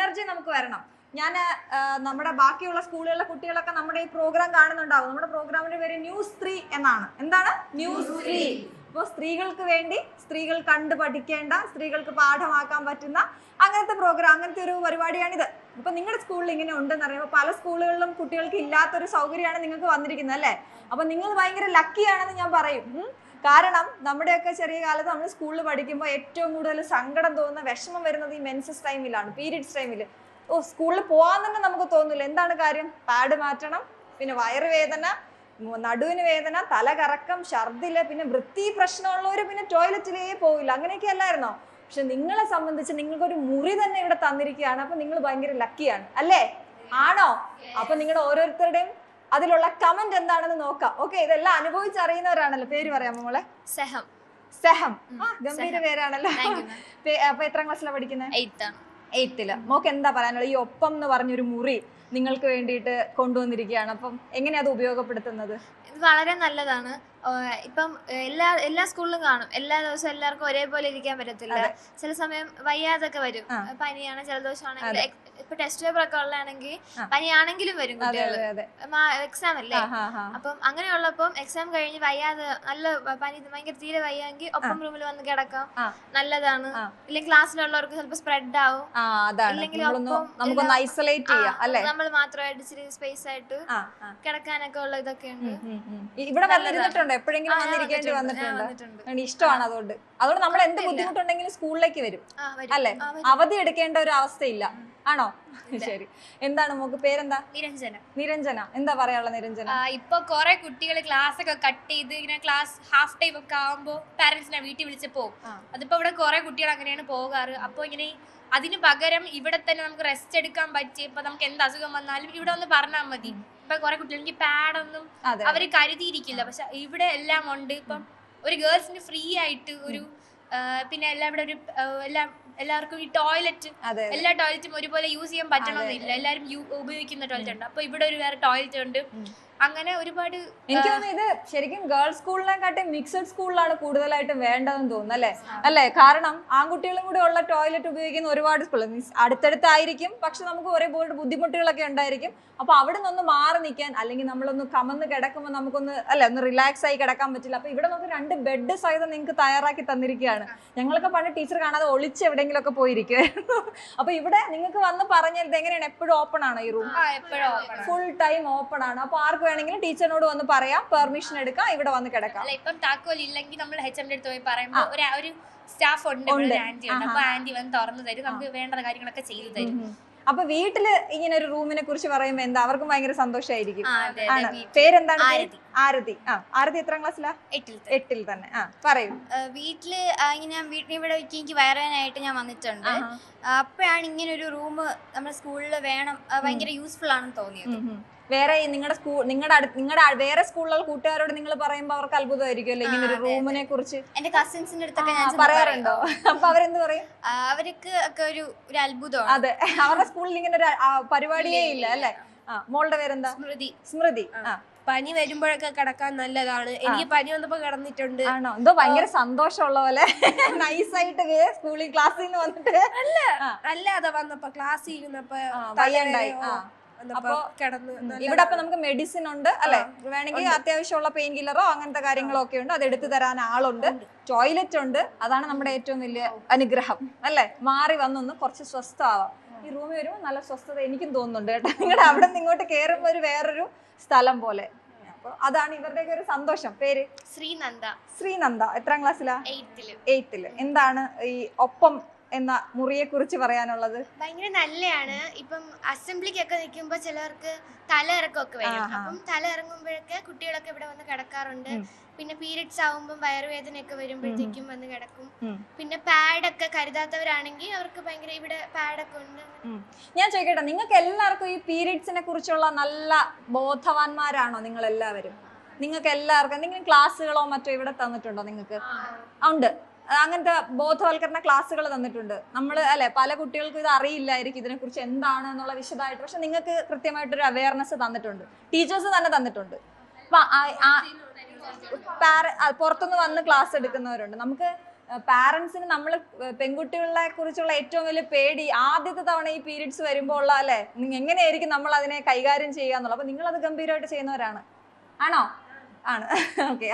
Energy നമുക്ക് വരണം. ഞാൻ നമ്മുടെ ബാക്കിയുള്ള സ്കൂളുകളിലെ കുട്ടികളൊക്കെ നമ്മുടെ ഈ പ്രോഗ്രാം കാണുന്നുണ്ടാവും. നമ്മുടെ പ്രോഗ്രാമിന്റെ പേര് ന്യൂസ് 3 എന്നാണ്. എന്താണ് ന്യൂസ് 3? അപ്പോൾ സ്ത്രീകൾക്ക് വേണ്ടി, സ്ത്രീകൾ കണ്ടു പഠിക്കേണ്ട, സ്ത്രീകൾക്ക് പാഠമാക്കാൻ പറ്റുന്ന അങ്ങനത്തെ പ്രോഗ്രാം, അങ്ങനത്തെ ഒരു പരിപാടിയാണിത്. അപ്പൊ നിങ്ങളുടെ സ്കൂളിൽ ഇങ്ങനെ ഉണ്ടെന്ന് അറിയുമ്പോൾ പല സ്കൂളുകളിലും കുട്ടികൾക്ക് ഇല്ലാത്തൊരു സൗകര്യമാണ് നിങ്ങൾക്ക് വന്നിരിക്കുന്നത് അല്ലേ? അപ്പൊ നിങ്ങൾ ഭയങ്കര ലക്കിയാണെന്ന് ഞാൻ പറയും. കാരണം നമ്മുടെയൊക്കെ ചെറിയ കാലത്ത് നമ്മൾ സ്കൂളിൽ പഠിക്കുമ്പോൾ ഏറ്റവും കൂടുതൽ സങ്കടം തോന്നുന്ന, വിഷമം വരുന്നത് ഈ മെൻസസ് ടൈമിലാണ്, പീരിയഡ്സ് ടൈമിൽ. സ്കൂളിൽ പോകാൻ തന്നെ നമുക്ക് തോന്നില്ല. എന്താണ് കാര്യം? പാഡ് മാറ്റണം, പിന്നെ വയറുവേദന, നടുവിന് വേദന, തലകറക്കം, ഛർദില്, പിന്നെ വൃത്തി പ്രശ്നമുള്ളവര് പിന്നെ ടോയ്ലറ്റിലേ പോവില്ല. അങ്ങനെയൊക്കെ അല്ലായിരുന്നോ? പക്ഷെ നിങ്ങളെ സംബന്ധിച്ച് നിങ്ങൾക്കൊരു മുറി തന്നെ ഇവിടെ തന്നിരിക്കുകയാണ്. അപ്പൊ നിങ്ങൾ ഭയങ്കര ലക്കിയാണ് അല്ലേ? ആണോ? അപ്പൊ നിങ്ങളുടെ ഓരോരുത്തരുടെയും അതിലുള്ള കമന്റ് എന്താണെന്ന് നോക്കാം. ഓക്കെ, ഇതെല്ലാം അനുഭവിച്ചറിയുന്നവരാണല്ലോ. പേര് പറയാമോ മോളെ? സെഹം. സെഹം, ഗംഭീര പേരാണല്ലോ. അപ്പൊ എത്രാം ക്ലാസ്സിലാണ് പഠിക്കുന്നത്? 8th. മോക്ക് എന്താ പറയാനുള്ളത്? ഈ ഒപ്പം എന്ന് പറഞ്ഞൊരു മുറി നിങ്ങൾക്ക് വേണ്ടിയിട്ട് കൊണ്ടുവന്നിരിക്കുകയാണ്. അപ്പം എങ്ങനെയാ അത് ഉപയോഗപ്പെടുത്തുന്നത്? ഇത് വളരെ നല്ലതാണ്. ഇപ്പം എല്ലാ സ്കൂളിലും കാണും, എല്ലാ ദിവസവും എല്ലാവർക്കും ഒരേപോലെ ഇരിക്കാൻ പറ്റത്തില്ല. ചില സമയം വയ്യാതൊക്കെ വരും, പനിയാണ്, ജലദോഷമാണെങ്കിൽ, ഇപ്പൊ ടെസ്റ്റ് പേപ്പർ ഒക്കെ ഉള്ളതാണെങ്കിൽ പനിയാണെങ്കിലും വരും കുട്ടികള്, എക്സാം അല്ലേ. അപ്പം അങ്ങനെയുള്ളപ്പം എക്സാം കഴിഞ്ഞ് വയ്യാതെ നല്ല പനി ഭയങ്കര തീരെ വയ്യാങ്കിൽ ഒപ്പം റൂമിൽ വന്ന് കിടക്കാം, നല്ലതാണ്. ഇല്ലെങ്കിൽ ക്ലാസ്സിലുള്ളവർക്ക് ചിലപ്പോൾ സ്പ്രെഡ് ആവും. ഇല്ലെങ്കിൽ നമ്മൾ മാത്രമായിട്ട് ഇച്ചിരി സ്പേസ് ആയിട്ട് കിടക്കാനൊക്കെ ഉള്ള ഇതൊക്കെ ഉണ്ട്. ഇവിടെ വന്നിരുന്നിട്ടുണ്ടോ? എപ്പോഴെങ്കിലും വന്നിരിക്കേണ്ടി വന്നിട്ടുണ്ട്? ഇഷ്ടമാണ്. അതുകൊണ്ട് നമ്മൾ എന്ത് ബുദ്ധിമുട്ടുണ്ടെങ്കിലും സ്കൂളിലേക്ക് വരും അല്ലെ? അവധി എടുക്കേണ്ട ഒരു അവസ്ഥയില്ല. ആണോ? ശരി. എന്താണ് മോക്ക് പേരെന്താ? നിരഞ്ജന. നിരഞ്ജന, എന്താ പറയാനുള്ള നിരഞ്ജന? ഇപ്പൊ കൊറേ കുട്ടികൾ ക്ലാസ് ഒക്കെ കട്ട് ചെയ്ത് ഇങ്ങനെ ക്ലാസ് ഹാഫ് ടൈം ഒക്കെ ആവുമ്പോ പാരന്റ്സിനെ വീട്ടിൽ വിളിച്ച് പോകും. അതിപ്പോ ഇവിടെ കൊറേ കുട്ടികൾ അങ്ങനെയാണ് പോകാറ്. അപ്പൊ ഇങ്ങനെ അതിന് പകരം ഇവിടെ തന്നെ നമുക്ക് റെസ്റ്റ് എടുക്കാൻ പറ്റി. ഇപ്പൊ നമുക്ക് എന്ത് അസുഖം വന്നാലും ഇവിടെ ഒന്ന് പറഞ്ഞാൽ മതി. ഇപ്പൊ കൊറേ കുട്ടികൾക്ക് പാഡൊന്നും അവര് കരുതിയിരിക്കില്ല, പക്ഷെ ഇവിടെ എല്ലാം ഉണ്ട്. ഇപ്പം ഒരു ഗേൾസിന് ഫ്രീ ആയിട്ട് ഒരു പിന്നെ എല്ലാം ഇവിടെ ഒരു എല്ലാവർക്കും ഈ ടോയ്ലറ്റ്, എല്ലാ ടോയ്ലറ്റും ഒരുപോലെ യൂസ് ചെയ്യാൻ പറ്റണമെന്നില്ല. എല്ലാരും ഉപയോഗിക്കുന്ന ടോയ്ലറ്റ് ഉണ്ട്. അപ്പൊ ഇവിടെ ഒരു വേറെ ടോയ്ലറ്റ് ഉണ്ട്. അങ്ങനെ ഒരുപാട് എനിക്ക് തോന്നുന്നു ഇത് ശരിക്കും ഗേൾസ് സ്കൂളിനെക്കാട്ടി മിക്സഡ് സ്കൂളിലാണ് കൂടുതലായിട്ടും വേണ്ടതെന്ന് തോന്നുന്നു അല്ലേ? അല്ലേ? കാരണം ആൺകുട്ടികളും കൂടെ ഉള്ള ടോയ്ലറ്റ് ഉപയോഗിക്കുന്ന ഒരുപാട് സ്കൂൾ അടുത്തടുത്തായിരിക്കും, പക്ഷെ നമുക്ക് ഒരുപാട് ബുദ്ധിമുട്ടുകളൊക്കെ ഉണ്ടായിരിക്കും. അപ്പൊ അവിടെ നിന്നൊന്ന് മാറി നിൽക്കാൻ, അല്ലെങ്കിൽ നമ്മളൊന്ന് കമന്ന് കിടക്കുമ്പോൾ നമുക്കൊന്ന് ഒന്ന് റിലാക്സ് ആയി കിടക്കാൻ പറ്റില്ല. അപ്പൊ ഇവിടെ നമുക്ക് 2 ബെഡ് സഹിതം നിങ്ങൾക്ക് തയ്യാറാക്കി തന്നിരിക്കുകയാണ്. ഞങ്ങളൊക്കെ പണ്ട് ടീച്ചർ കാണാതെ ഒളിച്ച് എവിടെയെങ്കിലും ഒക്കെ പോയിരിക്കുമായിരുന്നു. അപ്പൊ ഇവിടെ നിങ്ങൾക്ക് വന്ന് പറഞ്ഞാൽ ഇത് എങ്ങനെയാണ്? എപ്പോഴും ഓപ്പൺ ആണോ ഈ റൂം? ഫുൾ ടൈം ഓപ്പൺ ആണ്. അപ്പൊ ആർക്ക് വേണമെങ്കിലും ടീച്ചറിനോട് വന്ന് പറയാം, പെർമിഷൻ എടുക്കാം, ഇവിടെ വന്ന് കിടക്കാം. ഇപ്പം താക്കോൽ ഇല്ലെങ്കിൽ നമ്മൾ HM അടുത്ത് പോയി പറയുമ്പോൾ ഒരു സ്റ്റാഫ് ഉണ്ട്, ആന്റി ഉണ്ട്. അപ്പൊ ആന്റി വന്ന് തുറന്നു തരും, നമുക്ക് വേണ്ട കാര്യങ്ങളൊക്കെ ചെയ്തു തരും. അപ്പൊ വീട്ടില് ഇങ്ങനെ ഒരു റൂമിനെ കുറിച്ച് പറയുമ്പോ എന്താ അവർക്കും ഭയങ്കര സന്തോഷമായിരിക്കും. പേരെന്താണ്? ആരതി. ആരതി എത്രാം ക്ലാസ്സിലാ? 8th തന്നെ. പറയൂ. വീട്ടില് ഇങ്ങനെ വീട്ടിനിവിടെ എനിക്ക് വയറാനായിട്ട് ഞാൻ വന്നിട്ടുണ്ട്. അപ്പോഴാണ് ഇങ്ങനെ ഒരു റൂം നമ്മുടെ സ്കൂളിൽ വേണം, ഭയങ്കര യൂസ്ഫുൾ ആണെന്ന് തോന്നിയത്. വേറെ നിങ്ങളുടെ വേറെ സ്കൂളിലുള്ള കൂട്ടുകാരോട് നിങ്ങൾ പറയുമ്പോ അവർക്ക് അത്ഭുതമായിരിക്കും അല്ലെ ഇങ്ങനെ ഒരു റൂമിനെ കുറിച്ച്? എന്റെ കസിൻസിന്റെ അടുത്തൊക്കെ ഞാൻ പറയാറുണ്ടോ? അപ്പൊ അവരെന്ത് പറയും? അവർക്ക് ഒക്കെ ഒരു അത്ഭുതമാണ്. അതെ, അവരുടെ സ്കൂളിൽ ഇങ്ങനെ ഒരു പരിപാടിയേ ഇല്ല അല്ലെ? മോളുടെ പേരെന്താ? സ്മൃതി. സ്മൃതി. പനി വരുമ്പോഴൊക്കെ കിടക്കാൻ നല്ലതാണ്. എനിക്ക് പനി വന്നപ്പോ കിടന്നിട്ടുണ്ട്. ആണോ? എന്തോ ഭയങ്കര സന്തോഷമുള്ള പോലെ നൈസായിട്ട് സ്കൂളിൽ ക്ലാസ്സിൽ നിന്ന് വന്നിട്ട് അല്ലാതെ വന്നപ്പോ ക്ലാസ്സിൽ ഇരുന്നപ്പോ തയ്യണ്ടായി. അപ്പൊ ഇവിടെ അപ്പൊ നമുക്ക് മെഡിസിൻ ഉണ്ട് അല്ലെ? വേണമെങ്കിൽ അത്യാവശ്യമുള്ള പെയിൻ കില്ലറോ അങ്ങനത്തെ കാര്യങ്ങളോ ഒക്കെ ഉണ്ട്. അത് എടുത്തു തരാൻ ആളുണ്ട്, ടോയ്ലറ്റ് ഉണ്ട്. അതാണ് നമ്മുടെ ഏറ്റവും വലിയ അനുഗ്രഹം അല്ലെ? മാറി വന്നൊന്ന് കുറച്ച് സ്വസ്ഥമാവാം. ഈ റൂമിൽ വരുമ്പോൾ നല്ല സ്വസ്ഥത എനിക്കും തോന്നുന്നുണ്ട് കേട്ടോ. നിങ്ങളുടെ അവിടെ നിന്ന് ഇങ്ങോട്ട് കയറുമ്പോ ഒരു വേറൊരു സ്ഥലം പോലെ. അപ്പൊ അതാണ് ഇവരുടെയൊക്കെ ഒരു സന്തോഷം. പേര്? ശ്രീനന്ദ. ശ്രീനന്ദ. എത്രാം ക്ലാസ്സിലാ? 8th. എന്താണ് ഈ ഒപ്പം എന്ന മുറിയെ കുറിച്ച് പറയാനുള്ളത്? ഭയങ്കര നല്ലതാണ്. ഇപ്പം അസംബ്ലിക്കൊക്കെ നിൽക്കുമ്പോ ചിലർക്ക് തല ഇറക്കമൊക്കെ വരും. അപ്പം തല ഇറങ്ങുമ്പോഴൊക്കെ കുട്ടികളൊക്കെ ഇവിടെ വന്ന് കിടക്കാറുണ്ട്. പിന്നെ പീരിയഡ്സ് ആവുമ്പോൾ വയറുവേദനയൊക്കെ വരുമ്പോഴത്തേക്കും വന്ന് കിടക്കും. പിന്നെ പാഡൊക്കെ കരുതാത്തവരാണെങ്കിൽ അവർക്ക് ഭയങ്കര ഇവിടെ പാഡൊക്കെ ഉണ്ട്. ഞാൻ ചോദിക്കട്ടെ, നിങ്ങൾക്ക് എല്ലാവർക്കും ഈ പീരിയഡ്സിനെ കുറിച്ചുള്ള നല്ല ബോധവാന്മാരാണോ നിങ്ങൾ എല്ലാവരും? നിങ്ങൾക്ക് എല്ലാവർക്കും എന്തെങ്കിലും ക്ലാസ്സുകളോ മറ്റോ ഇവിടെ തന്നിട്ടുണ്ടോ? നിങ്ങൾക്ക് ഉണ്ട്, അങ്ങനത്തെ ബോധവൽക്കരണ ക്ലാസ്സുകൾ തന്നിട്ടുണ്ട്. നമ്മൾ അല്ലെ, പല കുട്ടികൾക്കും ഇത് അറിയില്ലായിരിക്കും ഇതിനെ കുറിച്ച് എന്താണ് എന്നുള്ള വിശദമായിട്ട്. പക്ഷെ നിങ്ങൾക്ക് കൃത്യമായിട്ടൊരു അവയർനെസ് തന്നിട്ടുണ്ട്, ടീച്ചേഴ്സ് തന്നെ തന്നിട്ടുണ്ട്. പുറത്തുനിന്ന് വന്ന് ക്ലാസ് എടുക്കുന്നവരുണ്ട്. നമുക്ക് പാരന്റ്സിന് നമ്മൾ പെൺകുട്ടികളെ കുറിച്ചുള്ള ഏറ്റവും വലിയ പേടി ആദ്യത്തെ തവണ ഈ പീരീഡ്സ് വരുമ്പോൾ ഉള്ള അല്ലെ, എങ്ങനെയായിരിക്കും നമ്മൾ അതിനെ കൈകാര്യം ചെയ്യുക എന്നുള്ളത്. അപ്പൊ നിങ്ങൾ അത് ഗംഭീരമായിട്ട് ചെയ്യുന്നവരാണ്, ആണോ? ആണ്. ഓക്കെ.